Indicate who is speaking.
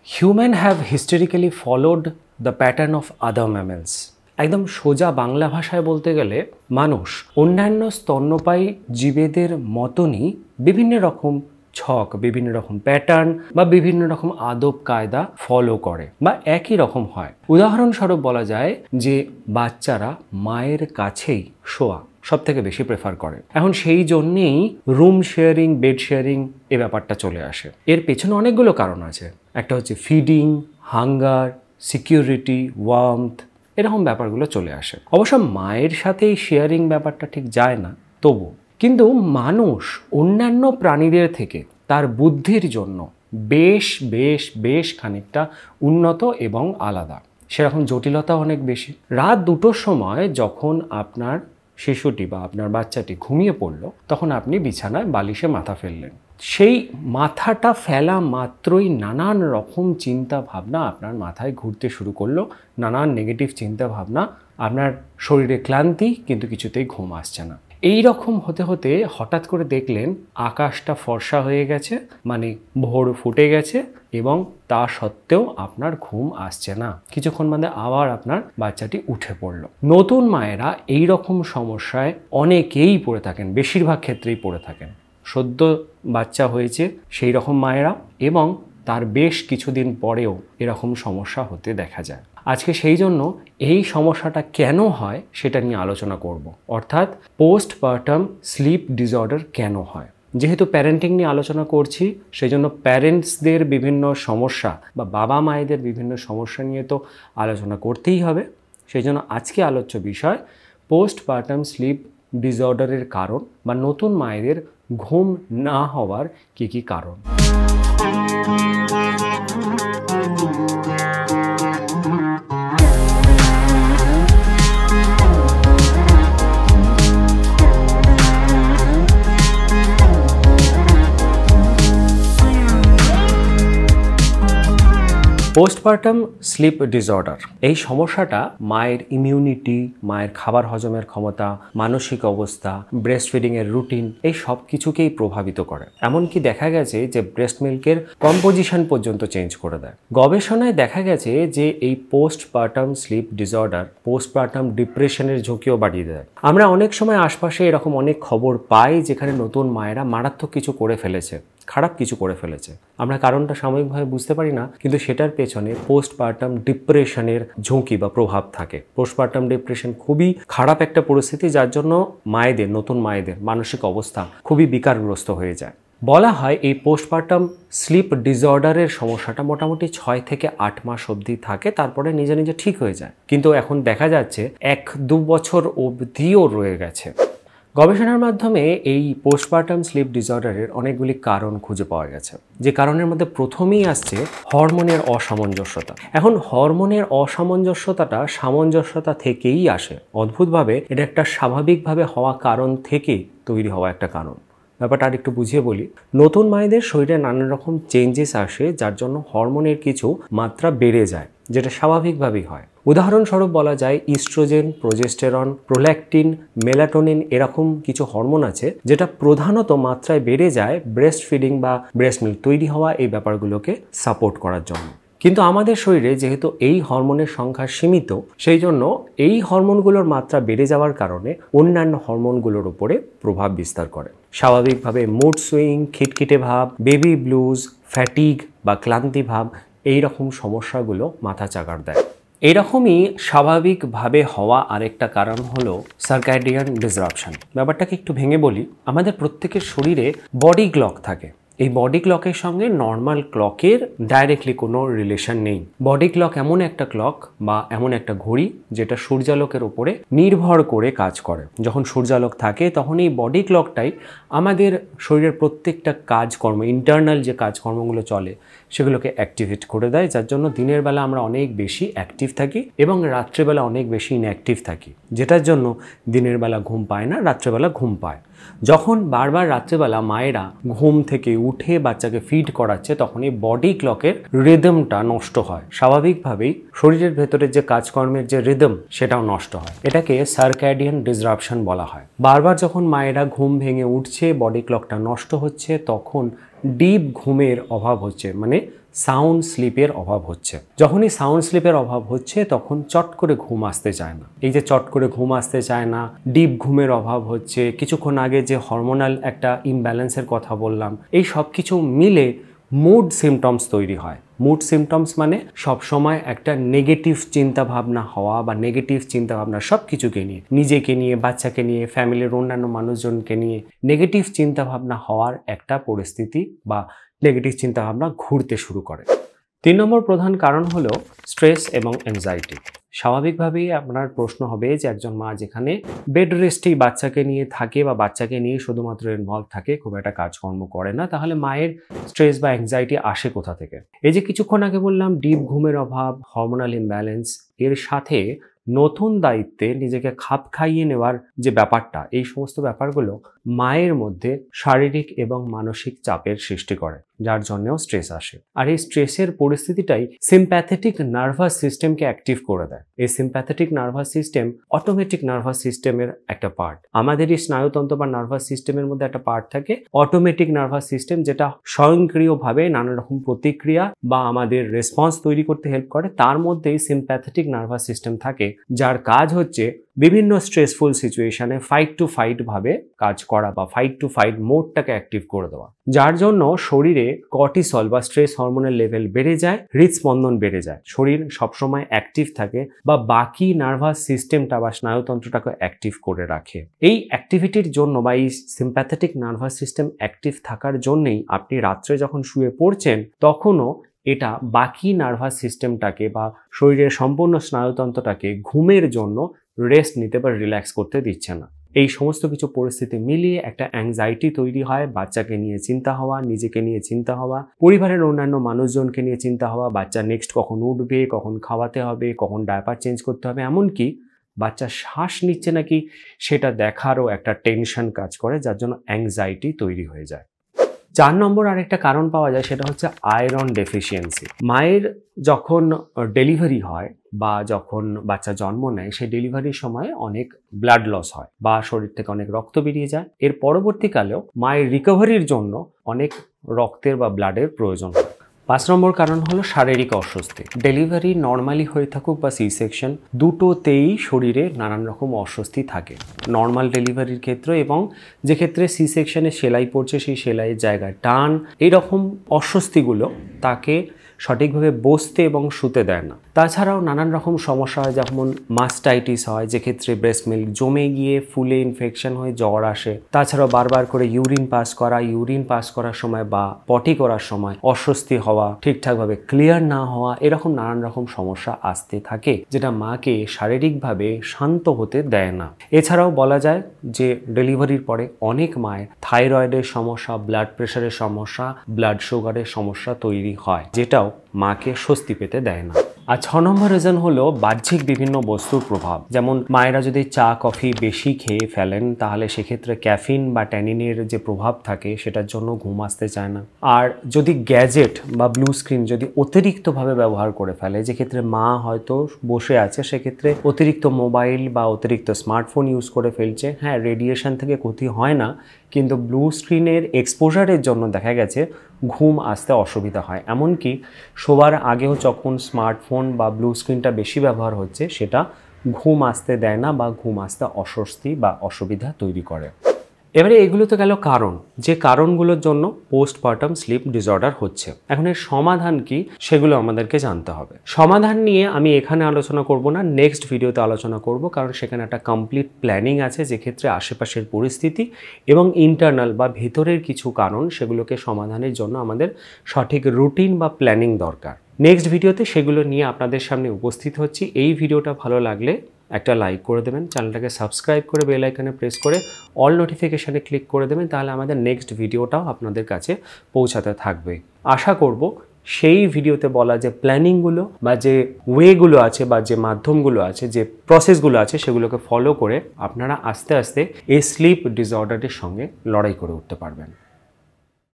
Speaker 1: Humans have historically followed the pattern of other mammals. একদম সোজা বাংলা ভাষায় বলতে গেলে মানুষ অন্যান্য স্তন্যপায়ী জীবেদের মতনই বিভিন্ন রকম ছক, বিভিন্ন রকম প্যাটার্ন বা বিভিন্ন রকম আদব কায়দা ফলো করে বা একই রকম হয়। উদাহরণস্বরূপ বলা যায় যে বাচ্চারা মায়ের কাছেই শোয়া সব থেকে বেশি প্রেফার করে। এখন সেই জন্যেই রুম শেয়ারিং, বেড শেয়ারিং এ ব্যাপারটা চলে আসে। এর পেছনে অনেকগুলো কারণ আছে। একটা হচ্ছে ফিডিং, হাঙ্গার, সিকিউরিটি, ওয়ার্মথ, এরকম ব্যাপারগুলো চলে আসে। অবশ্য মায়ের সাথে এই শেয়ারিং ব্যাপারটা ঠিক যায় না তবু, কিন্তু মানুষ অন্যান্য প্রাণীদের থেকে তার বুদ্ধির জন্য বেশ খানিকটা উন্নত এবং আলাদা। সেরকম জটিলতা অনেক বেশি। রাত 2টোর সময় যখন আপনার শিশুটি বা আপনার বাচ্চাটি ঘুমিয়ে পড়ল, তখন আপনি বিছানায় বালিশে মাথা ফেললেন। সেই মাথাটা ফেলা মাত্রই নানান রকম চিন্তা ভাবনা আপনার মাথায় ঘুরতে শুরু করলো, নানান নেগেটিভ চিন্তা ভাবনা, আপনার শরীরে ক্লান্তি, কিন্তু কিছুতেই ঘুম আসছে না। এই রকম হতে হতে হঠাৎ করে দেখলেন আকাশটা ফর্সা হয়ে গেছে, মানে ভোর ফুটে গেছে, এবং তা সত্ত্বেও আপনার ঘুম আসছে না। কিছুক্ষণ বাদে আবার আপনার বাচ্চাটি উঠে পড়ল। নতুন মায়েরা এই রকম সমস্যায় অনেকেই পড়ে থাকেন, বেশিরভাগ ক্ষেত্রেই পড়ে থাকেন। সদ্য বাচ্চা হয়েছে সেই রকম মায়েরা এবং তার বেশ কিছুদিন পরেও এরকম সমস্যা হতে দেখা যায়। আজকে সেই জন্য এই সমস্যাটা কেন হয় সেটা নিয়ে আলোচনা করব, অর্থাৎ পোস্টপার্টাম স্লিপ ডিসঅর্ডার কেন হয়। যেহেতু প্যারেন্টিং নিয়ে আলোচনা করছি, সেই জন্য প্যারেন্টসদের বিভিন্ন সমস্যা বা বাবা মায়েদের বিভিন্ন সমস্যা নিয়ে তো আলোচনা করতেই হবে। সেই জন্য আজকে আলোচ্য বিষয় পোস্টপার্টাম স্লিপ ডিসঅর্ডারের কারণ বা নতুন মায়েদের ঘুম না হওয়ার কি কারণ। পোস্টপার্টাম স্লিপ ডিসঅর্ডার এই সমস্যাটা মায়ের ইমিউনিটি, মায়ের খাবার হজমের ক্ষমতা, মানসিক অবস্থা, ব্রেস্ট ফিডিংয়ের রুটিন, এই সব কিছুকেই প্রভাবিত করে। এমনকি দেখা গেছে যে ব্রেস্ট মিল্কের কম্পোজিশন পর্যন্ত চেঞ্জ করে দেয়। গবেষণায় দেখা গেছে যে এই পোস্টপার্টাম স্লিপ ডিসঅর্ডার পোস্টপার্টাম ডিপ্রেশনের ঝুঁকিও বাড়িয়ে দেয়। আমরা অনেক সময় আশপাশে এরকম অনেক খবর পাই যেখানে নতুন মায়েরা মারাত্মক কিছু করে ফেলেছে, খারাপ কিছু করে ফেলেছে। আমরা কারণটা সাময়িকভাবে বুঝতে পারি না, কিন্তু সেটার পেছনে পোস্টপার্টাম ডিপ্রেশনের ঝুঁকি বা প্রভাব থাকে। পোস্টপার্টাম ডিপ্রেশন খুবই খারাপ একটা পরিস্থিতি, যার জন্য মায়েদের, নতুন মায়েদের মানসিক অবস্থা খুবই বিকারগ্রস্ত হয়ে যায়। বলা হয় এই পোস্টপার্টাম স্লিপ ডিসঅর্ডারের সমস্যাটা মোটামুটি 6 থেকে 8 মাস অবধি থাকে, তারপরে নিজে নিজে ঠিক হয়ে যায়। কিন্তু এখন দেখা যাচ্ছে 1-2 বছর অবধিও রয়ে গেছে। গবেষণার মাধ্যমে এই পোস্টপার্টাম স্লিপ ডিসঅর্ডারের অনেকগুলি কারণ খুঁজে পাওয়া গেছে। যে কারণের মধ্যে প্রথমেই আসছে হরমোনের অসামঞ্জস্যতা। এখন হরমোনের অসামঞ্জস্যতাটা সামঞ্জস্যতা থেকেই আসে। অদ্ভুতভাবে এটা একটা স্বাভাবিকভাবে হওয়া কারণ থেকে তৈরি হওয়া একটা কারণ। ব্যাপারটা আর একটু বুঝিয়ে বলি। নতুন মায়েদের শরীরে নানান রকম চেঞ্জেস আসে, যার জন্য হরমোনের কিছু মাত্রা বেড়ে যায়, যেটা স্বাভাবিকভাবেই হয়। উদাহরণস্বরূপ বলা যায় ইস্ট্রোজেন, প্রোজেস্টেরন, প্রোল্যাকটিন, মেলাটোনিন, এরকম কিছু হরমোন আছে যেটা প্রধানত মাত্রায় বেড়ে যায় ব্রেস্ট ফিডিং বা ব্রেস্ট মিল্ক তৈরি হওয়া এই ব্যাপারগুলোকে সাপোর্ট করার জন্য। কিন্তু আমাদের শরীরে যেহেতু এই হরমোনের সংখ্যা সীমিত, সেই জন্য এই হরমোনগুলোর মাত্রা বেড়ে যাওয়ার কারণে অন্যান্য হরমোনগুলোর উপরে প্রভাব বিস্তার করে। স্বাভাবিকভাবে মুড সুইং, খিটখিটে ভাব, বেবি ব্লুজ, ফ্যাটিগ বা ক্লান্তি ভাব, এই রকম সমস্যাগুলো মাথা চাগার দেয়। এরকমই স্বাভাবিকভাবে হওয়া আরেকটা কারণ হলো সার্কাডিয়ান ডিসরাপশন। ব্যাপারটাকে একটু ভেঙে বলি। আমাদের প্রত্যেকের শরীরে বডি ক্লক থাকে। এই বডি ক্লকের সঙ্গে নর্মাল ক্লকের ডাইরেক্টলি কোনো রিলেশন নেই। বডি ক্লক এমন একটা ক্লক বা এমন একটা ঘড়ি যেটা সূর্যালোকের উপরে নির্ভর করে কাজ করে। যখন সূর্যালোক থাকে তখন এই বডি ক্লকটাই আমাদের শরীরের প্রত্যেকটা কাজকর্ম, ইন্টারনাল যে কাজকর্মগুলো চলে সেগুলোকে অ্যাক্টিভেট করে দেয়, যার জন্য দিনের বেলা আমরা অনেক বেশি অ্যাক্টিভ থাকি এবং রাত্রেবেলা অনেক বেশি ইনঅ্যাক্টিভ থাকি, যেটার জন্য দিনের বেলা ঘুম পায় না, রাত্রেবেলা ঘুম পায়। যখন বারবার রাত্রেবেলা মায়েরা ঘুম থেকে উঠে বাচ্চাকে ফিড করাচ্ছে, তখন এই বডি ক্লকের রিদমটা নষ্ট হয়। স্বাভাবিকভাবেই শরীরের ভেতরে যে কাজকর্মের যে রিদম সেটাও নষ্ট হয়। এটাকে সার্কাডিয়ান ডিসরাপশন বলা হয়। বারবার যখন মায়েরা ঘুম ভেঙে উঠছে, বডি ক্লকটা নষ্ট হচ্ছে, তখন ডিপ ঘুমের অভাব হচ্ছে, মানে সাউন্ড স্লিপের অভাব হচ্ছে। যখনই সাউন্ড স্লিপের অভাব হচ্ছে তখন চট করে ঘুম আসতে চায় না। এই যে চট করে ঘুম আসতে চায় না, ডিপ ঘুমের অভাব হচ্ছে, কিছুক্ষণ আগে যে হরমোনাল একটা ইমব্যালেন্সের কথা বললাম, এই সব কিছু মিলে মুড সিমটমস তৈরি হয়। মুড সিমটমস মানে সবসময় একটা নেগেটিভ চিন্তাভাবনা হওয়া বা নেগেটিভ চিন্তাভাবনা সব কিছুকে নিয়ে, নিজেকে নিয়ে, বাচ্চাকে নিয়ে, ফ্যামিলির অন্যান্য মানুষজনকে নিয়ে নেগেটিভ চিন্তাভাবনা হওয়ার একটা পরিস্থিতি বা নেগেটিভ চিন্তাভাবনা ঘুরতে শুরু করে। 3 নম্বর প্রধান কারণ হলো স্ট্রেস এবং অ্যাংজাইটি। স্বাভাবিকভাবেই আপনার প্রশ্ন হবে যে একজন মা যেখানে বেড রেস্টেই বাচ্চাকে নিয়ে থাকে বা বাচ্চাকে নিয়ে শুধুমাত্র ইনভলভ থাকে, খুব একটা কাজকর্ম করে না, তাহলে মায়ের স্ট্রেস বা অ্যাংজাইটি আসে কোথা থেকে? এই যে কিছুক্ষণ আগে বললাম ডিপ ঘুমের অভাব, হরমোনাল ইমব্যালেন্স, এর সাথে নতুন দায়িত্বে নিজেকে খাপ খাইয়ে নেওয়ার যে ব্যাপারটা, এই সমস্ত ব্যাপারগুলো মায়ের মধ্যে শারীরিক এবং মানসিক চাপের সৃষ্টি করে, যার জন্যও স্ট্রেস আসে। আর এই স্ট্রেসের পরিস্থিতিটাই সিম্প্যাথেটিক নার্ভাস সিস্টেমকে অ্যাক্টিভ করে দেয়। এই sympathetic nervous system automatic nervous সিস্টেমের একটা পার্ট। আমাদের এই স্নায়ুতন্ত্র বা নার্ভাস সিস্টেমের মধ্যে একটা পার্ট থাকে অটোমেটিক নার্ভাস সিস্টেম, যেটা স্বয়ংক্রিয়ভাবে নানা রকম প্রতিক্রিয়া বা আমাদের রেসপন্স তৈরি করতে হেল্প করে। তার মধ্যেই সিম্প্যাথেটিক নার্ভাস সিস্টেম থাকে, যার কাজ হচ্ছে বিভিন্ন স্ট্রেসফুল সিচুয়েশনে ফাইট টু ফাইট ভাবে কাজ করা বা ফাইট টু ফাইট মোডটাকে অ্যাক্টিভ করে দেওয়া, যার জন্য শরীরে কর্টিসল বা স্ট্রেস হরমোনের লেভেল বেড়ে যায়, হৃদস্পন্দন বেড়ে যায়, শরীর সবসময় অ্যাক্টিভ থাকে বা বাকি নার্ভাস সিস্টেমটা বা স্নায়ুতন্ত্রটাকে অ্যাক্টিভ করে রাখে। এই অ্যাক্টিভিটির জন্য বা এই সিম্প্যাথেটিক নার্ভাস সিস্টেম অ্যাক্টিভ থাকার জন্যই আপনি রাত্রে যখন শুয়ে পড়ছেন তখনও এটা বাকি নার্ভাস সিস্টেমটাকে বা শরীরের সম্পূর্ণ স্নায়ুতন্ত্রটাকে ঘুমের জন্য রেস্ট নিতে বা রিল্যাক্স করতে দিচ্ছে না। এই সমস্ত কিছু পরিস্থিতি মিলিয়ে একটা অ্যাংজাইটি তৈরি হয়, বাচ্চাকে নিয়ে চিন্তা হওয়া, নিজেকে নিয়ে চিন্তা হওয়া, পরিবারের অন্যান্য মানুষজনকে নিয়ে চিন্তা হওয়া, বাচ্চা নেক্সট কখন উঠবে, কখন খাওয়াতে হবে, কখন ডায়াপার চেঞ্জ করতে হবে, এমনকি বাচ্চা শ্বাস নিচ্ছে নাকি সেটা দেখারও একটা টেনশন কাজ করে, যার জন্য অ্যাংজাইটি তৈরি হয়ে যায়। 4 নম্বর আরেকটা কারণ পাওয়া যায়, সেটা হচ্ছে আয়রন ডেফিসিয়েন্সি। মায়ের যখন ডেলিভারি হয় বা যখন বাচ্চা জন্ম নেয়, সেই ডেলিভারির সময় অনেক ব্লাড লস হয় বা শরীর থেকে অনেক রক্ত বেরিয়ে যায়। এর পরবর্তীকালেও মায়ের রিকভারির জন্য অনেক রক্তের বা ব্লাডের প্রয়োজন হয়। 5 নম্বর কারণ হলো শারীরিক অস্বস্তি। ডেলিভারি নর্মালি হয়ে থাকুক বা সি সেকশন, দুটোতেই শরীরে নানান রকম অস্বস্তি থাকে। নর্মাল ডেলিভারির ক্ষেত্রে এবং যে ক্ষেত্রে সি সেকশনে সেলাই পড়ছে সেই সেলাইয়ের জায়গায় টান, এইরকম অস্বস্তিগুলো তাকে সঠিকভাবে বসতে এবং শুতে দেয় না। তাছাড়াও নানান রকম সমস্যা হয়, যেমন মাস্টাইটিস হয়, যে ক্ষেত্রে ব্রেস্ট মিল্ক জমে গিয়ে ফুলে ইনফেকশন হয়ে জ্বর আসে। তাছাড়াও বারবার করে ইউরিন পাস করার সময় বা পটি করার সময় অস্বস্তি হওয়া, ঠিকঠাকভাবে ক্লিয়ার না হওয়া, এরকম নানান রকম সমস্যা আসতে থাকে, যেটা মাকে শারীরিকভাবে শান্ত হতে দেয় না। এছাড়াও বলা যায় যে ডেলিভারির পরে অনেক মায়ের থাইরয়েডের সমস্যা, ব্লাড প্রেশারের সমস্যা, ব্লাড সুগারের সমস্যা তৈরি হয়, যেটাও মাকে স্বস্তি পেতে দেয় না। আর 6 নম্বর রিজন হলো বাহ্যিক বিভিন্ন বস্তুর প্রভাব। যেমন মায়েরা যদি চা কফি বেশি খেয়ে ফেলেন, তাহলে সেক্ষেত্রে ক্যাফিন বা ট্যানিনের যে প্রভাব থাকে সেটার জন্য ঘুম আসতে চায় না। আর যদি গ্যাজেট বা ব্লু স্ক্রিন যদি অতিরিক্তভাবে ব্যবহার করে ফেলে, যে ক্ষেত্রে মা হয়তো বসে আছে, সেক্ষেত্রে অতিরিক্ত মোবাইল বা অতিরিক্ত স্মার্টফোন ইউজ করে ফেলছে। হ্যাঁ, রেডিয়েশন থেকে ক্ষতি হয় না, কিন্তু ব্লু স্ক্রিনের এক্সপোজারের জন্য দেখা গেছে ঘুম আসতে অসুবিধা হয়। এমনকি শোবার আগেও যখন স্মার্টফোন বা ব্লু স্ক্রিনটা বেশি ব্যবহার হচ্ছে, সেটা ঘুম আসতে দেয় না বা ঘুম আসতে অস্বস্তি বা অসুবিধা তৈরি করে। এবারে এগুলো তো গেল কারণ, যে কারণগুলোর জন্য পোস্টপার্টাম স্লিপ ডিসঅর্ডার হচ্ছে। এখন এর সমাধান কি, সেগুলো আমাদেরকে জানতে হবে। সমাধান নিয়ে আমি এখানে আলোচনা করব না, নেক্সট ভিডিওতে আলোচনা করব, কারণ সেখানে একটা কমপ্লিট প্ল্যানিং আছে, যে ক্ষেত্রে আশেপাশের পরিস্থিতি এবং ইন্টারনাল বা ভেতরের কিছু কারণ, সেগুলোকে সমাধানের জন্য আমাদের সঠিক রুটিন বা প্ল্যানিং দরকার। নেক্সট ভিডিওতে সেগুলো নিয়ে আপনাদের সামনে উপস্থিত হচ্ছি। এই ভিডিওটা ভালো লাগলে একটা লাইক করে দেবেন, চ্যানেলটাকে সাবস্ক্রাইব করে বেল আইকনে প্রেস করে অল নোটিফিকেশানে ক্লিক করে দেবেন, তাহলে আমাদের নেক্সট ভিডিওটাও আপনাদের কাছে পৌঁছাতে থাকবে। আশা করব সেই ভিডিওতে বলা যে প্ল্যানিংগুলো বা যে ওয়েগুলো আছে বা যে মাধ্যমগুলো আছে, যে প্রসেসগুলো আছে, সেগুলোকে ফলো করে আপনারা আস্তে আস্তে এই স্লিপ ডিসঅর্ডারের সঙ্গে লড়াই করে উঠতে পারবেন।